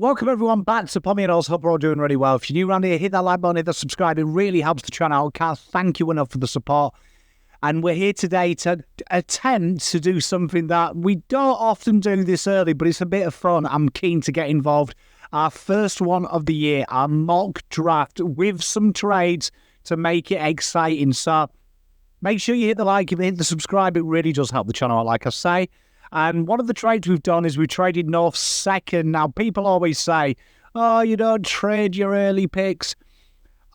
Welcome everyone back to Pommy and Oz. Hope we're all doing really well. If you're new around here, hit that like button, hit the subscribe. It really helps the channel out. Can't thank you enough for the support. And we're here today to attempt to do something that we don't often do this early, but it's a bit of fun. I'm keen to get involved. Our first one of the year, our mock draft with some trades to make it exciting. So make sure you hit the like, hit the subscribe. It really does help the channel out, like I say. And one of the trades we've done is we traded North second. Now, people always say, oh, you don't trade your early picks.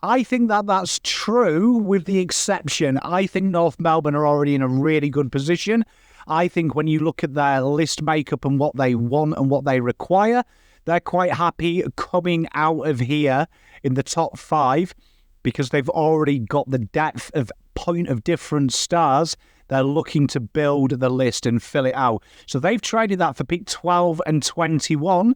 I think that that's true with the exception. I think North Melbourne are already in a really good position. I think when you look at their list makeup and what they want and what they require, they're quite happy coming out of here in the top 5 because they've already got the depth of point of difference stars. They're looking to build the list and fill it out. So they've traded that for pick 12 and 21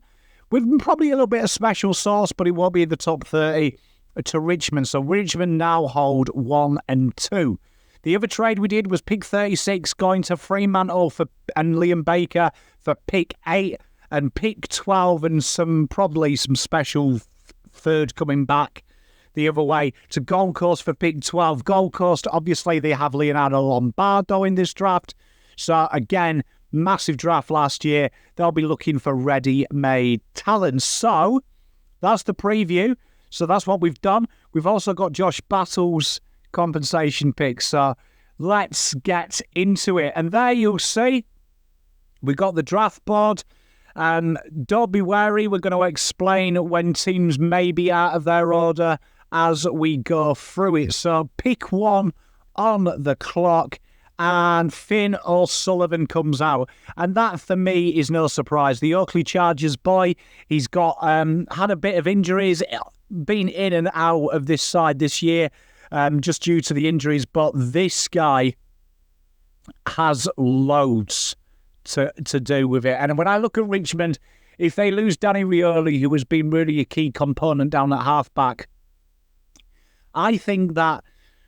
with probably a little bit of special sauce, but it won't be in the top 30 to Richmond. So Richmond now hold 1 and 2. The other trade we did was pick 36 going to Fremantle and Liam Baker for pick 8 and pick 12 and probably some special third coming back the other way to Gold Coast for pick 12. Gold Coast, obviously, they have Leonardo Lombardo in this draft. So, again, massive draft last year. They'll be looking for ready-made talent. So, that's the preview. So, that's what we've done. We've also got Josh Battle's compensation picks. So, let's get into it. And there you'll see we got the draft board. Don't be wary. We're going to explain when teams may be out of their order as we go through it. So pick 1 on the clock and Finn O'Sullivan comes out. And that for me is no surprise. The Oakley Chargers boy, he's got had a bit of injuries, been in and out of this side this year just due to the injuries. But this guy has loads to do with it. And when I look at Richmond, if they lose Danny Rioli, who has been really a key component down at halfback, I think that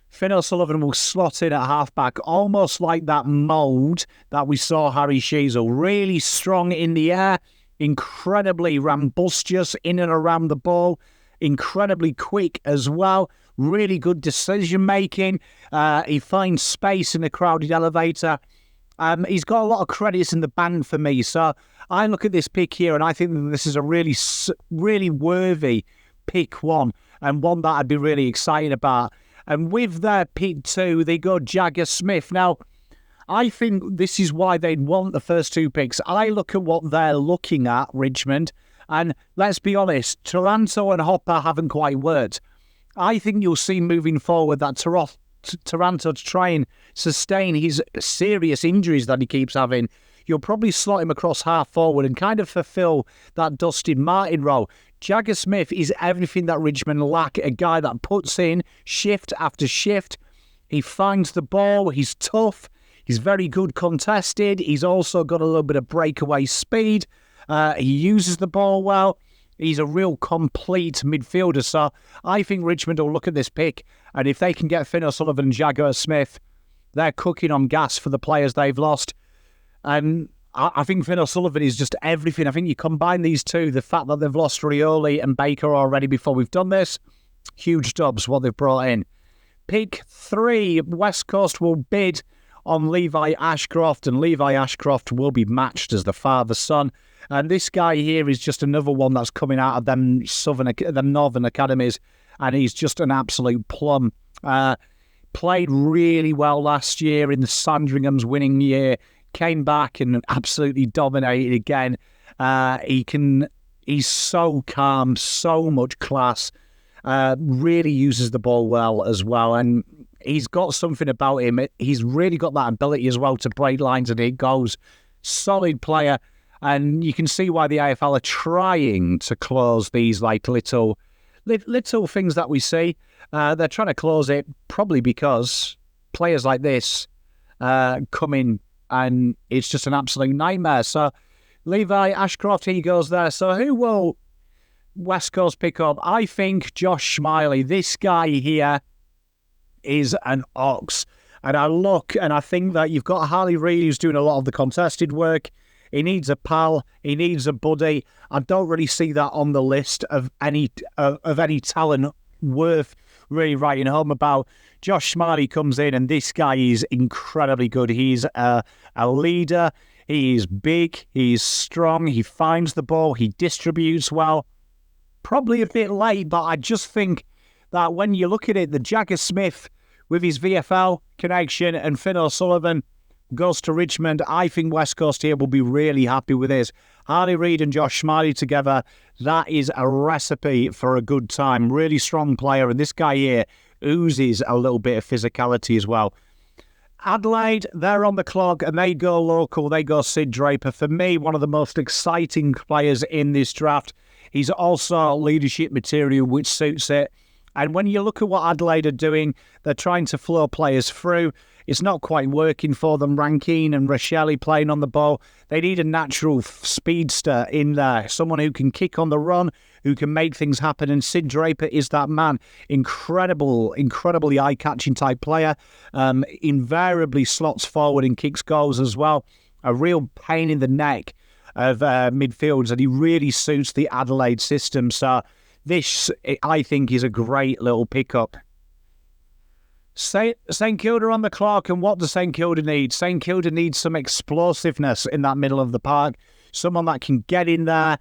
Finn O'Sullivan will slot in at halfback, almost like that mould that we saw Harry Sheezel. Really strong in the air, incredibly rambustious in and around the ball, incredibly quick as well, really good decision-making. He finds space in a crowded elevator. He's got a lot of credits in the bank for me. So I look at this pick here and I think that this is a really worthy pick 1 and one that I'd be really excited about. And with their pick 2, they go Jagger Smith. Now, I think this is why they'd want the first 2 picks. I look at what they're looking at, Richmond, and let's be honest, Taranto and Hopper haven't quite worked. I think you'll see moving forward that Taranto to try and sustain his serious injuries that he keeps having. You'll probably slot him across half forward and kind of fulfill that Dustin Martin role. Jagger Smith is everything that Richmond lack, a guy that puts in shift after shift. He finds the ball, he's tough, he's very good contested, he's also got a little bit of breakaway speed, he uses the ball well. He's a real complete midfielder. So I think Richmond will look at this pick, and if they can get Finn O'Sullivan and Jagger Smith, they're cooking on gas for the players they've lost. And I think Finn O'Sullivan is just everything. I think you combine these two, the fact that they've lost Rioli and Baker already before we've done this, huge dubs what they've brought in. Pick 3, West Coast will bid on Levi Ashcroft, and Levi Ashcroft will be matched as the father-son. And this guy here is just another one that's coming out of them northern academies, and he's just an absolute plum. Played really well last year in the Sandringham's winning year, came back and absolutely dominated again. He's so calm, so much class, really uses the ball well as well, and he's got something about him. He's really got that ability as well to break lines and hit goals. Solid player. And you can see why the AFL are trying to close these like little things that we see. They're trying to close it probably because players like this come in and it's just an absolute nightmare. So Levi Ashcroft, he goes there. So who will West Coast pick up? I think Josh Smiley. This guy here is an ox. And I look and I think that you've got Harley Reid who's doing a lot of the contested work. He needs a pal. He needs a buddy. I don't really see that on the list of any talent worth really writing home about. Josh Smarty comes in, and this guy is incredibly good. He's a leader. He's big. He's strong. He finds the ball. He distributes well. Probably a bit late, but I just think that when you look at it, the Jagger Smith with his VFL connection and Finn O'Sullivan goes to Richmond. I think West Coast here will be really happy with this. Harley Reid and Josh Smarty together, that is a recipe for a good time. Really strong player, and this guy here oozes a little bit of physicality as well. Adelaide, they're on the clock, and they go local. They go Sid Draper. For me, one of the most exciting players in this draft. He's also leadership material, which suits it. And when you look at what Adelaide are doing, they're trying to flow players through. It's not quite working for them. Rankine and Rochelle playing on the ball. They need a natural speedster in there, someone who can kick on the run, who can make things happen. And Sid Draper is that man. Incredibly eye-catching type player. Invariably slots forward and kicks goals as well. A real pain in the neck of midfields, and he really suits the Adelaide system. So this, I think, is a great little pickup. St Kilda on the clock, and what does St Kilda need? St Kilda needs some explosiveness in that middle of the park. Someone that can get in there,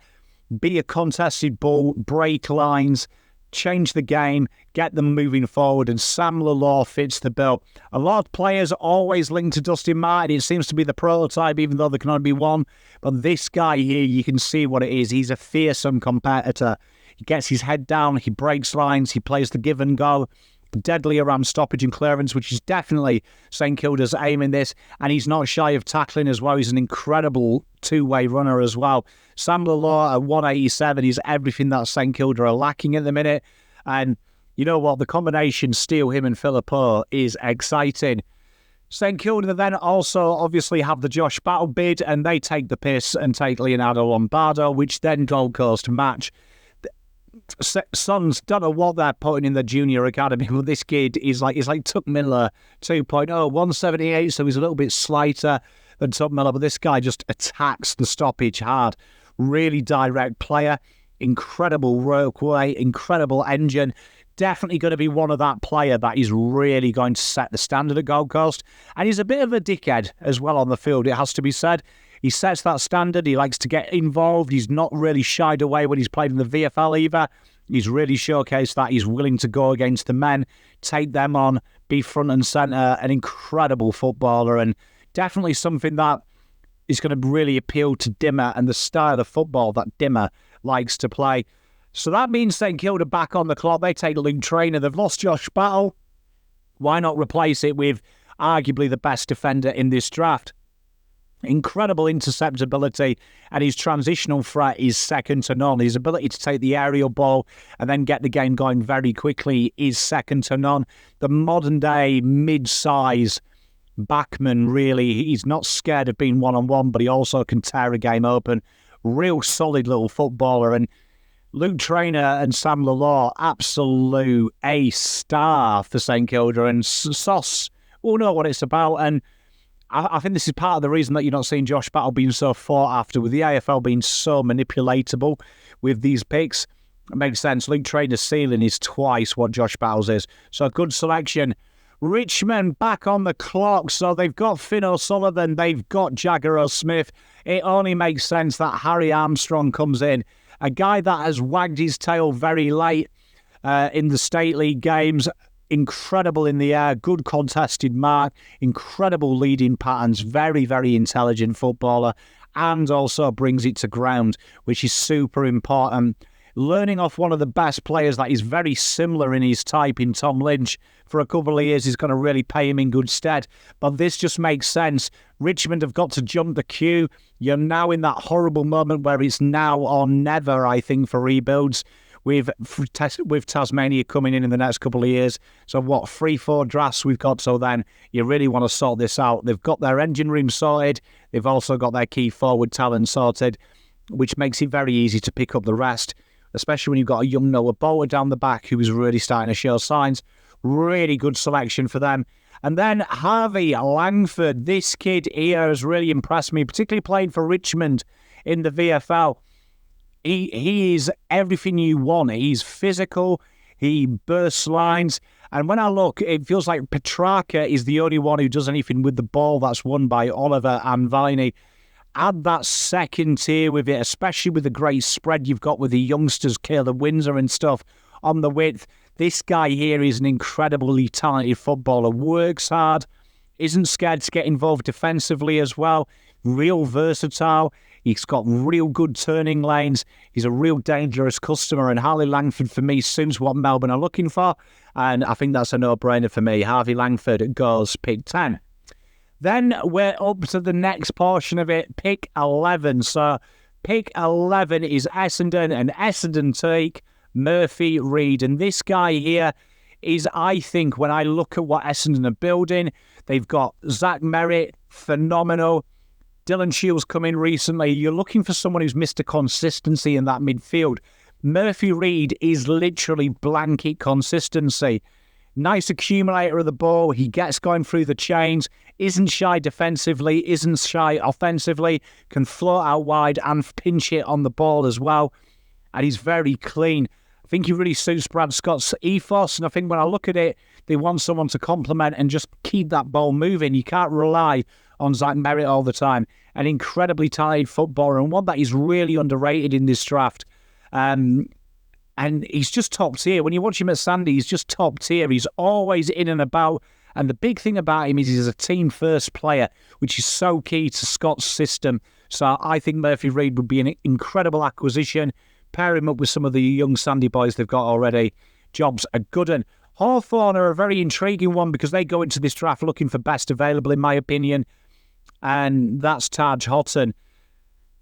be a contested ball, break lines, change the game, get them moving forward, and Sam Lalor fits the bill. A lot of players always linked to Dustin Martin. It seems to be the prototype, even though there can only be one. But this guy here, you can see what it is. He's a fearsome competitor. He gets his head down, he breaks lines, he plays the give and go. Deadly around stoppage and clearance, which is definitely St Kilda's aim in this. And he's not shy of tackling as well. He's an incredible two-way runner as well. Sam Lalor at 187 is everything that St Kilda are lacking at the minute. And you know what? The combination Steele, him and Phillippo is exciting. St Kilda then also obviously have the Josh Battle bid, and they take the piss and take Leonardo Lombardo, which then Gold Coast match. Sons don't know what they're putting in the junior academy, but this kid is like Tuck Miller 2.0, 178, so he's a little bit slighter than Tuck Miller, but this guy just attacks the stoppage hard. Really direct player, incredible workway, incredible engine. Definitely going to be one of that player that is really going to set the standard at Gold Coast. And he's a bit of a dickhead as well on the field, it has to be said. He sets that standard. He likes to get involved. He's not really shied away when he's played in the VFL either. He's really showcased that he's willing to go against the men, take them on, be front and centre, an incredible footballer, and definitely something that is going to really appeal to Dimmer and the style of football that Dimmer likes to play. So that means St Kilda back on the clock. They take Luke Trainer. They've lost Josh Battle. Why not replace it with arguably the best defender in this draft? Incredible interceptability, and his transitional threat is second to none. His ability to take the aerial ball and then get the game going very quickly is second to none. The modern-day mid-size backman, really, he's not scared of being one-on-one, but he also can tear a game open. Real solid little footballer, and Luke Trainer and Sam Lalor, absolute A-star for St Kilda, and Sauce will know what it's about, and I think this is part of the reason that you're not seeing Josh Battle being so fought after, with the AFL being so manipulatable with these picks. It makes sense. Luke Trainer's ceiling is twice what Josh Battle's is. So good selection. Richmond back on the clock. So they've got Finn O'Sullivan. They've got Jagger Smith. It only makes sense that Harry Armstrong comes in. A guy that has wagged his tail very late in the State League games. Incredible in the air, good contested mark, incredible leading patterns, very, very intelligent footballer, and also brings it to ground, which is super important. Learning off one of the best players that is very similar in his type in Tom Lynch for a couple of years is going to really pay him in good stead. But this just makes sense. Richmond have got to jump the queue. You're now in that horrible moment where it's now or never, I think, for rebuilds. With Tasmania coming in the next couple of years. So 3-4 drafts we've got till then. You really want to sort this out. They've got their engine room sorted. They've also got their key forward talent sorted, which makes it very easy to pick up the rest, especially when you've got a young Noah Bolter down the back who is really starting to show signs. Really good selection for them. And then Harvey Langford. This kid here has really impressed me, particularly playing for Richmond in the VFL. He is everything you want. He's physical. He bursts lines. And when I look, it feels like Petrarca is the only one who does anything with the ball that's won by Oliver and Viney. Add that second tier with it, especially with the great spread you've got with the youngsters, Caleb Windsor and stuff on the width. This guy here is an incredibly talented footballer, works hard, isn't scared to get involved defensively as well, real versatile. He's got real good turning lanes. He's a real dangerous customer. And Harvey Langford, for me, suits what Melbourne are looking for. And I think that's a no-brainer for me. Harvey Langford goes pick 10. Then we're up to the next portion of it, pick 11. So pick 11 is Essendon, and Essendon take Murphy Reid. And this guy here is, I think, when I look at what Essendon are building, they've got Zach Merritt, phenomenal. Dylan Shields come in recently. You're looking for someone who's Mr. Consistency in that midfield. Murphy Reid is literally blanket consistency. Nice accumulator of the ball. He gets going through the chains. Isn't shy defensively. Isn't shy offensively. Can float out wide and pinch it on the ball as well. And he's very clean. I think he really suits Brad Scott's ethos. And I think when I look at it, they want someone to complement and just keep that ball moving. You can't rely on Zach Merritt all the time. An incredibly talented footballer and one that is really underrated in this draft. And he's just top tier. When you watch him at Sandy, he's just top tier. He's always in and about. And the big thing about him is he's a team-first player, which is so key to Scott's system. So I think Murphy Reid would be an incredible acquisition. Pair him up with some of the young Sandy boys they've got already. Job's a good one. Hawthorn are a very intriguing one because they go into this draft looking for best available, in my opinion. And that's Taj Houghton.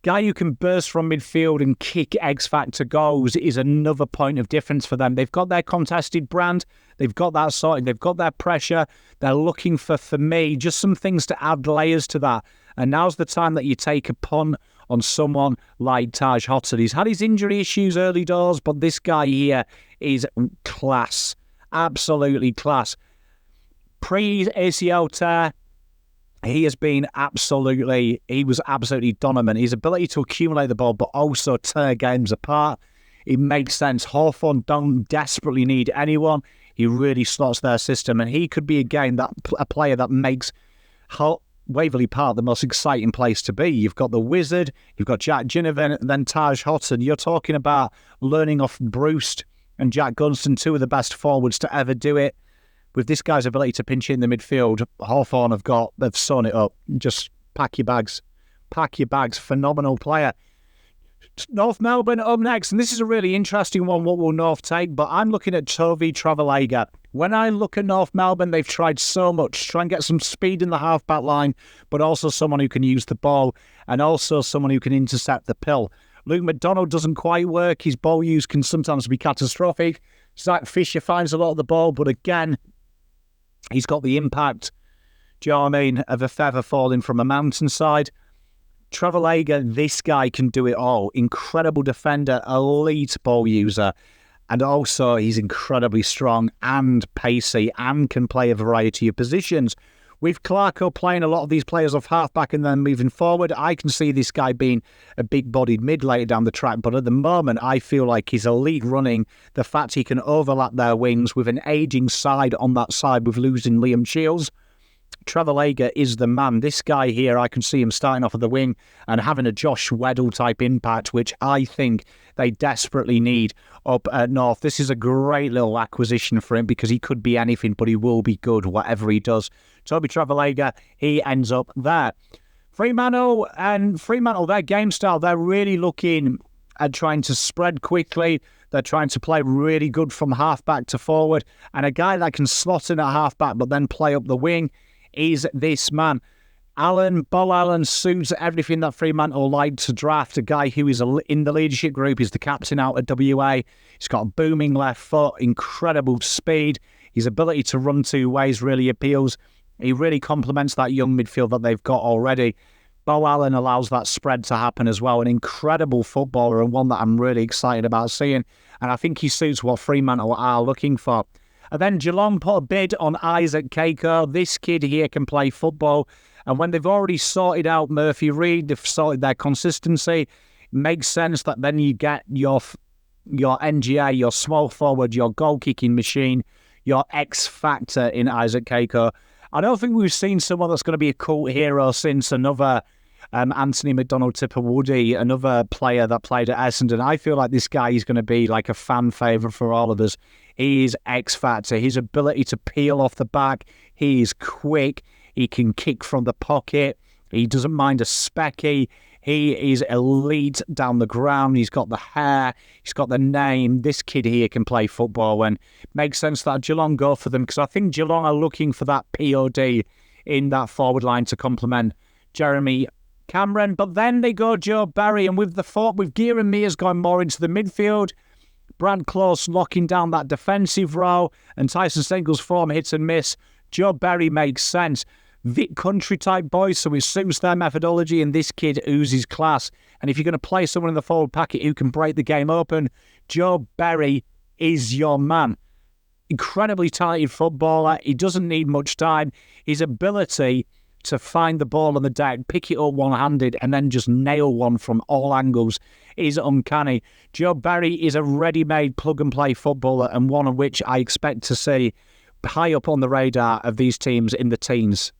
Guy who can burst from midfield and kick X-Factor goals is another point of difference for them. They've got their contested brand. They've got that sorting. They've got their pressure. They're looking for me, just some things to add layers to that. And now's the time that you take a punt on someone like Taj Houghton. He's had his injury issues early doors, but this guy here is class. Absolutely class. Pre-ACL tear, he was absolutely dominant. His ability to accumulate the ball, but also tear games apart. It makes sense. Hawthorn don't desperately need anyone. He really slots their system, and he could be, again, a player that makes Waverley Park the most exciting place to be. You've got the Wizard, you've got Jack Ginnivan, and then Taj Houghton. You're talking about learning off Bruce and Jack Gunston, two of the best forwards to ever do it. With this guy's ability to pinch in the midfield, Hawthorn they've sewn it up. Just pack your bags. Pack your bags. Phenomenal player. North Melbourne up next, and this is a really interesting one. What will North take? But I'm looking at Tovi Travalega. When I look at North Melbourne, they've tried so much to try and get some speed in the half-back line, but also someone who can use the ball and also someone who can intercept the pill. Luke McDonald doesn't quite work. His ball use can sometimes be catastrophic. Zach Fisher finds a lot of the ball, but again, he's got the impact, do you know what I mean, of a feather falling from a mountainside. Travalega, this guy can do it all. Incredible defender, elite ball user, and also he's incredibly strong and pacey and can play a variety of positions. With Clarko playing a lot of these players off halfback and then moving forward, I can see this guy being a big-bodied mid later down the track. But at the moment, I feel like he's elite running. The fact he can overlap their wings with an ageing side on that side with losing Liam Shields. Travalega is the man. This guy here, I can see him starting off at the wing and having a Josh Weddle type impact, which I think they desperately need up at North. This is a great little acquisition for him because he could be anything, but he will be good whatever he does. Toby Travalega, he ends up there. Fremantle, their game style, they're really looking at trying to spread quickly. They're trying to play really good from half-back to forward. And a guy that can slot in at half-back but then play up the wing is this man. Bo Allen suits everything that Fremantle like to draft. A guy who is in the leadership group. He's the captain out at WA. He's got a booming left foot, incredible speed. His ability to run two ways really appeals. He really complements that young midfield that they've got already. Bo Allen allows that spread to happen as well. An incredible footballer and one that I'm really excited about seeing. And I think he suits what Fremantle are looking for. And then Geelong put a bid on Isaac Keiko. This kid here can play football. And when they've already sorted out Murphy Reid, they've sorted their consistency, it makes sense that then you get your NGA, your small forward, your goal-kicking machine, your X factor in Isaac Keiko. I don't think we've seen someone that's going to be a cult hero since another Anthony McDonald-Tipper-Woody, another player that played at Essendon. I feel like this guy is going to be like a fan favourite for all of us. He is X factor. His ability to peel off the back, he is quick. He can kick from the pocket. He doesn't mind a specky. He is elite down the ground. He's got the hair. He's got the name. This kid here can play football, and it makes sense that Geelong go for them because I think Geelong are looking for that POD in that forward line to complement Jeremy Cameron. But then they go Joe Barry, and with Kieran Mears going more into the midfield, Brad Close locking down that defensive row, and Tyson Sengle's form hits and miss, Joe Barry makes sense. Vic Country type boys, so it suits their methodology, and this kid oozes class. And if you're going to play someone in the forward packet who can break the game open, Joe Barry is your man. Incredibly talented footballer. He doesn't need much time. His ability to find the ball on the deck, pick it up one-handed, and then just nail one from all angles is uncanny. Joe Barry is a ready-made plug-and-play footballer, and one of which I expect to see high up on the radar of these teams in the teens.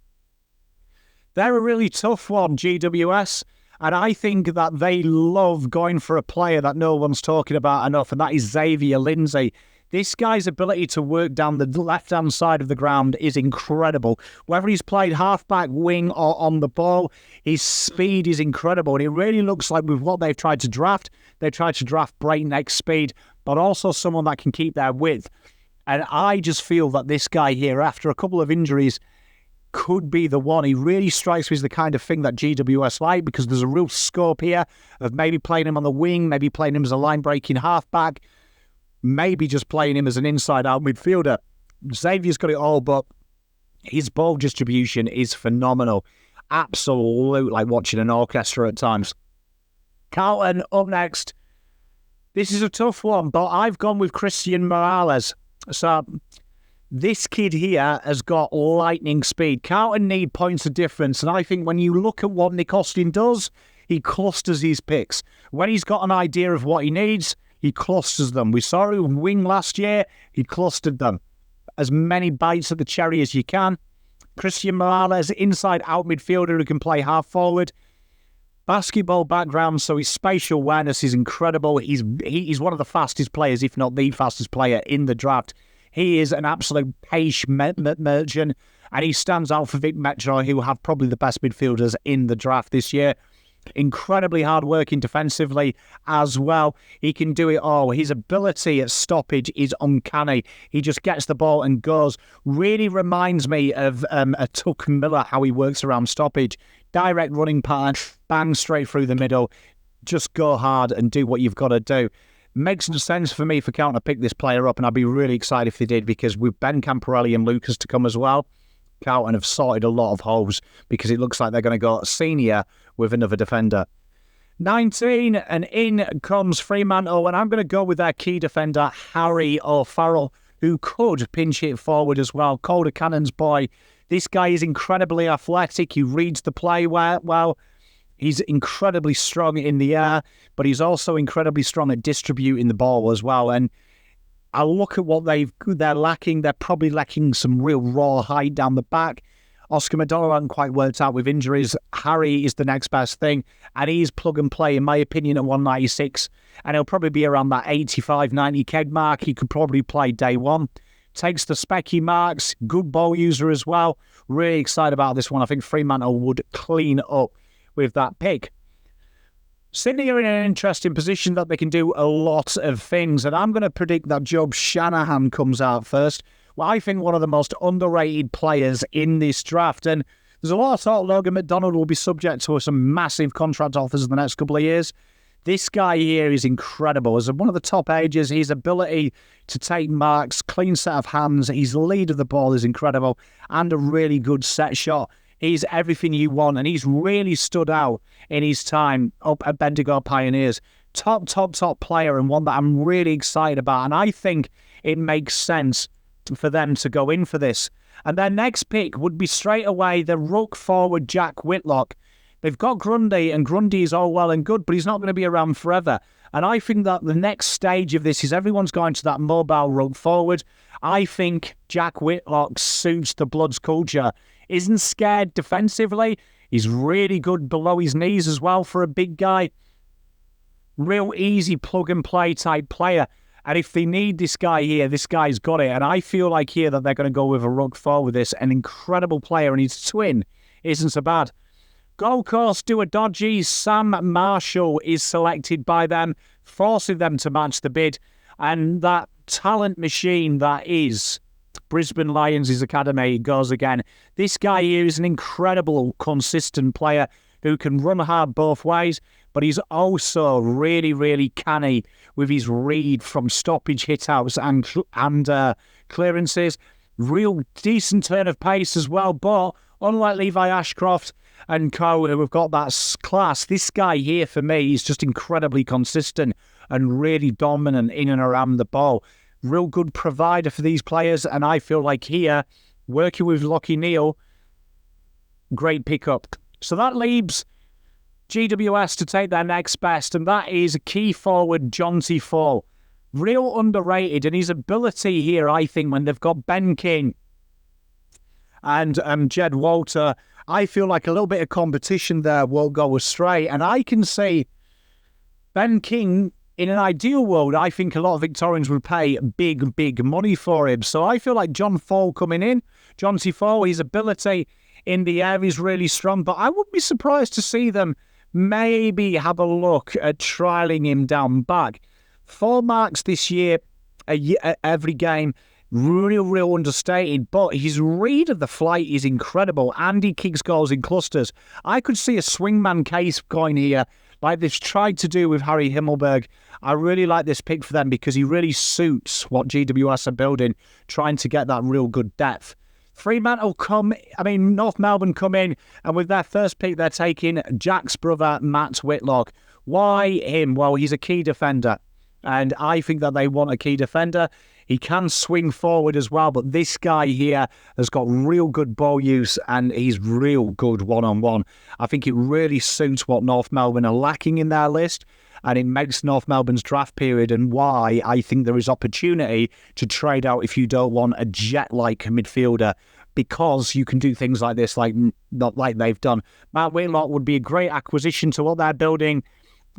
They're a really tough one, GWS, and I think that they love going for a player that no one's talking about enough, and that is Xavier Lindsay. This guy's ability to work down the left-hand side of the ground is incredible. Whether he's played halfback, wing, or on the ball, his speed is incredible, and it really looks like with what they've tried to draft breakneck speed, but also someone that can keep their width. And I just feel that this guy here, after a couple of injuries, could be the one. He really strikes me as the kind of thing that GWS like, because there's a real scope here of maybe playing him on the wing, maybe playing him as a line-breaking halfback, maybe just playing him as an inside-out midfielder. Xavier's got it all, but his ball distribution is phenomenal. Absolute, like watching an orchestra at times. Carlton up next. This is a tough one, but I've gone with Christian Morales. So this kid here has got lightning speed. Carlton need points of difference, and I think when you look at what Nick Austin does, he clusters his picks. When he's got an idea of what he needs, he clusters them. We saw it with Wing last year. He clustered them. As many bites at the cherry as you can. Christian Morales, inside-out midfielder who can play half-forward. Basketball background, so his spatial awareness is incredible. He's one of the fastest players, if not the fastest player in the draft. He is an absolute pace merchant, and he stands out for Vic Metro, who have probably the best midfielders in the draft this year. Incredibly hard-working defensively as well. He can do it all. His ability at stoppage is uncanny. He just gets the ball and goes. Really reminds me of a Tuck Miller, how he works around stoppage. Direct running pattern, bang straight through the middle. Just go hard and do what you've got to do. Makes no sense for me for Carlton to pick this player up, and I'd be really excited if they did, because with Ben Camporelli and Lucas to come as well, Carlton have sorted a lot of holes, because it looks like they're going to go senior with another defender. 19, and in comes Fremantle, and I'm going to go with their key defender, Harry O'Farrell, who could pinch hit forward as well. Calder Cannon's boy. This guy is incredibly athletic. He reads the play well. He's incredibly strong in the air, but he's also incredibly strong at distributing the ball as well. And I look at what they're lacking. They're probably lacking some real raw height down the back. Oscar McDonald hasn't quite worked out with injuries. Harry is the next best thing, and he's plug and play, in my opinion, at 196. And he'll probably be around that 85, 90 keg mark. He could probably play day one. Takes the specky marks. Good ball user as well. Really excited about this one. I think Fremantle would clean up with that pick. Sydney are in an interesting position that they can do a lot of things, and I'm going to predict that Job Shanahan comes out first. Well, I think one of the most underrated players in this draft, and there's a lot of talk Logan McDonald will be subject to some massive contract offers in the next couple of years. This guy here is incredible. As one of the top ages, his ability to take marks, clean set of hands, his lead of the ball is incredible, and a really good set shot. He's everything you want, and he's really stood out in his time up at Bendigo Pioneers. Top player, and one that I'm really excited about. And I think it makes sense for them to go in for this. And their next pick would be straight away the ruck forward Jack Whitlock. They've got Grundy, and Grundy is all well and good, but he's not going to be around forever. And I think that the next stage of this is everyone's going to that mobile ruck forward. I think Jack Whitlock suits the Bloods culture. Isn't scared defensively. He's really good below his knees as well for a big guy. Real easy plug-and-play type player. And if they need this guy here, this guy's got it. And I feel like here that they're going to go with a ruck forward with this. An incredible player, and his twin isn't so bad. Gold Coast do a dodgy. Sam Marshall is selected by them, forcing them to match the bid. And that talent machine that is Brisbane Lions' academy goes again. This guy here is an incredible, consistent player who can run hard both ways, but he's also really, really canny with his read from stoppage hit-outs and clearances. Real decent turn of pace as well, but unlike Levi Ashcroft and co, who have got that class, this guy here for me is just incredibly consistent and really dominant in and around the ball. Real good provider for these players, and I feel like here, working with Lockie Neal, great pickup. So that leaves GWS to take their next best, and that is key forward Jonty Fall. Real underrated, and his ability here, I think, when they've got Ben King and Jed Walter, I feel like a little bit of competition there won't go astray, and I can see Ben King. In an ideal world, I think a lot of Victorians would pay big, big money for him. So I feel like John Fall coming in, Jonty Fall, his ability in the air is really strong. But I wouldn't be surprised to see them maybe have a look at trialling him down back. 4 marks this year, every game, real understated. But his read of the flight is incredible. And he kicks goals in clusters. I could see a swingman case going here, like they've tried to do with Harry Himmelberg. I really like this pick for them because he really suits what GWS are building, trying to get that real good depth. North Melbourne come in, and with their first pick, they're taking Jack's brother, Matt Whitlock. Why him? Well, he's a key defender, and I think that they want a key defender. He can swing forward as well, but this guy here has got real good ball use, and he's real good one-on-one. I think it really suits what North Melbourne are lacking in their list, and it makes North Melbourne's draft period and why I think there is opportunity to trade out if you don't want a jet-like midfielder, because you can do things like this, not like they've done. Matt Whitlock would be a great acquisition to what they're building,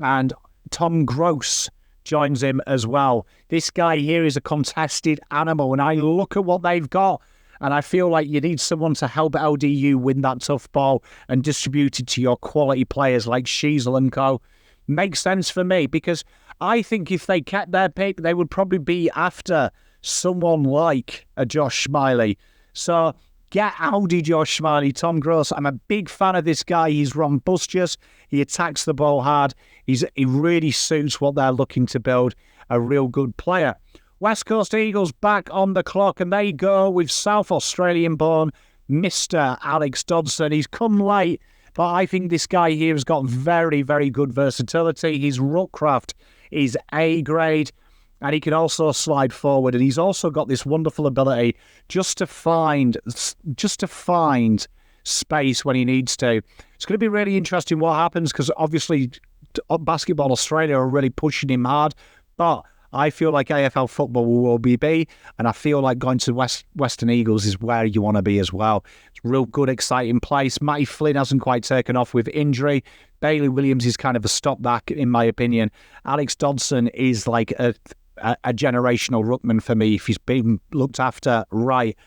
and Tom Gross joins him as well. This guy here is a contested animal, and I look at what they've got, and I feel like you need someone to help LDU win that tough ball and distribute it to your quality players like Sheasel and co. Makes sense for me, because I think if they kept their pick, they would probably be after someone like a Josh Smiley. So get Audi Josh Smiley, Tom Gross. I'm a big fan of this guy. He's rumbustious. He attacks the ball hard. He really suits what they're looking to build. A real good player. West Coast Eagles back on the clock, and they go with South Australian-born Mr. Alex Dodson. He's come late, but I think this guy here has got very, very good versatility. His ruckcraft is A grade, and he can also slide forward. And he's also got this wonderful ability just to find space when he needs to. It's going to be really interesting what happens, because obviously Basketball Australia are really pushing him hard, but I feel like AFL football will be, and I feel like going to Western Eagles is where you want to be as well. It's a real good, exciting place. Matty Flynn hasn't quite taken off with injury. Bailey Williams is kind of a stopback, in my opinion. Alex Dodson is like a generational ruckman for me if he's been looked after right,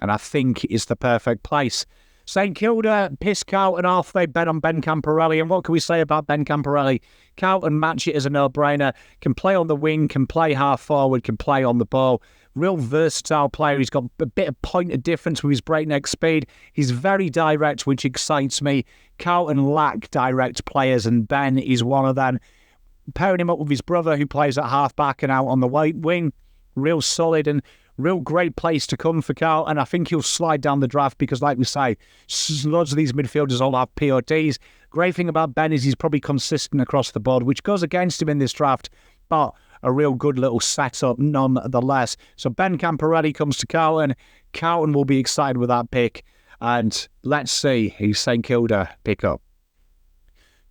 and I think it's the perfect place. St Kilda pissed Carlton off. They bet on Ben Camporelli, and what can we say about Ben Camporelli? Carlton match it as a no-brainer. Can play on the wing, can play half forward, can play on the ball. Real versatile player. He's got a bit of point of difference with his breakneck speed. He's very direct, which excites me. Carlton lack direct players, and Ben is one of them. Pairing him up with his brother, who plays at half-back and out on the right wing. Real solid and real great place to come for Carl, and I think he'll slide down the draft because, like we say, loads of these midfielders all have PODs. Great thing about Ben is he's probably consistent across the board, which goes against him in this draft, but a real good little setup nonetheless. So Ben Camporelli comes to Carlton. Carlton will be excited with that pick. And let's see who St Kilda pick up.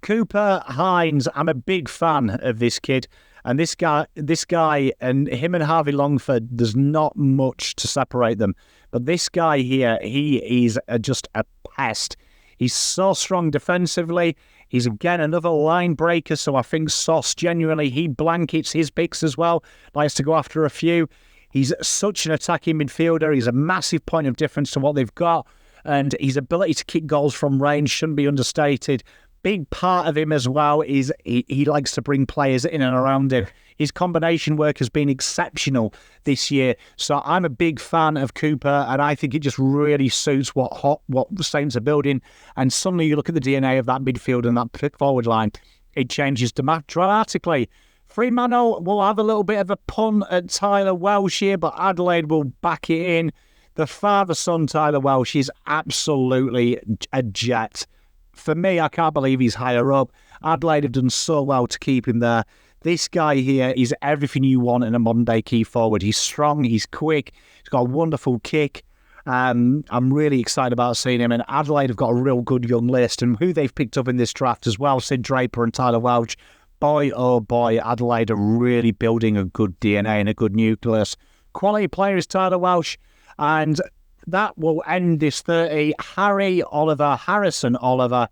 Cooper Hines. I'm a big fan of this kid. And this guy and him and Harvey Longford, there's not much to separate them. But this guy here, he is just a pest. He's so strong defensively. He's, again, another line breaker. So I think Sauce, genuinely, he blankets his picks as well. Likes to go after a few. He's such an attacking midfielder. He's a massive point of difference to what they've got. And his ability to kick goals from range shouldn't be understated. Big part of him as well is he likes to bring players in and around him. His combination work has been exceptional this year. So I'm a big fan of Cooper, and I think it just really suits what Saints are building. And suddenly you look at the DNA of that midfield and that forward line, it changes dramatically. Fremantle will have a little bit of a punt at Tyler Welsh here, but Adelaide will back it in. The father-son Tyler Welsh is absolutely a jet. For me, I can't believe he's higher up. Adelaide have done so well to keep him there. This guy here is everything you want in a modern-day key forward. He's strong, he's quick, he's got a wonderful kick. I'm really excited about seeing him. And Adelaide have got a real good young list. And who they've picked up in this draft as well, Sid Draper and Tyler Welch. Boy, oh boy, Adelaide are really building a good DNA and a good nucleus. Quality player is Tyler Welch. And that will end this 30. Harrison Oliver.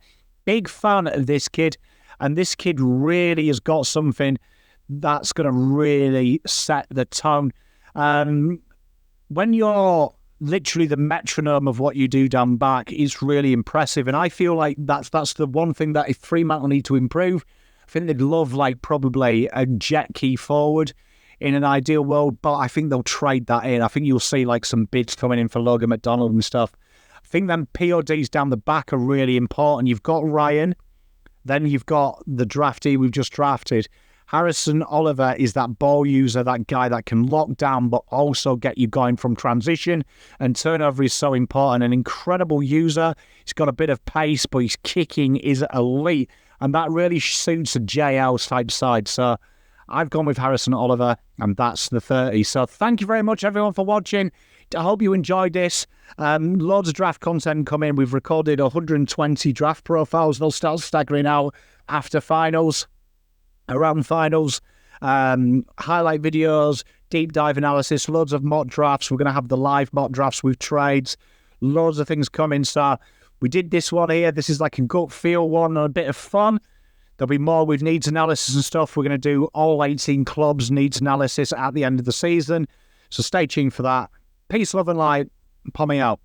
Big fan of this kid. And this kid really has got something that's going to really set the tone. When you're literally the metronome of what you do down back, it's really impressive. And I feel like that's the one thing that if Fremantle need to improve, I think they'd love probably a jet key forward in an ideal world, but I think they'll trade that in. I think you'll see some bids coming in for Logan McDonald and stuff. I think then PODs down the back are really important. You've got Ryan, then you've got the draftee we've just drafted. Harrison Oliver is that ball user, that guy that can lock down but also get you going from transition, and turnover is so important. An incredible user. He's got a bit of pace, but his kicking is elite, and that really suits a JL type side. So I've gone with Harrison Oliver, and that's the 30. So thank you very much, everyone, for watching. I hope you enjoyed this. Loads of draft content coming. We've recorded 120 draft profiles. They'll start staggering out after finals, around finals, highlight videos, deep dive analysis, loads of mock drafts. We're going to have the live mock drafts with trades, loads of things coming. So we did this one here. This is like a gut feel one and a bit of fun. There'll be more with needs analysis and stuff. We're going to do all 18 clubs needs analysis at the end of the season. So stay tuned for that. Peace, love and light. Pommy out.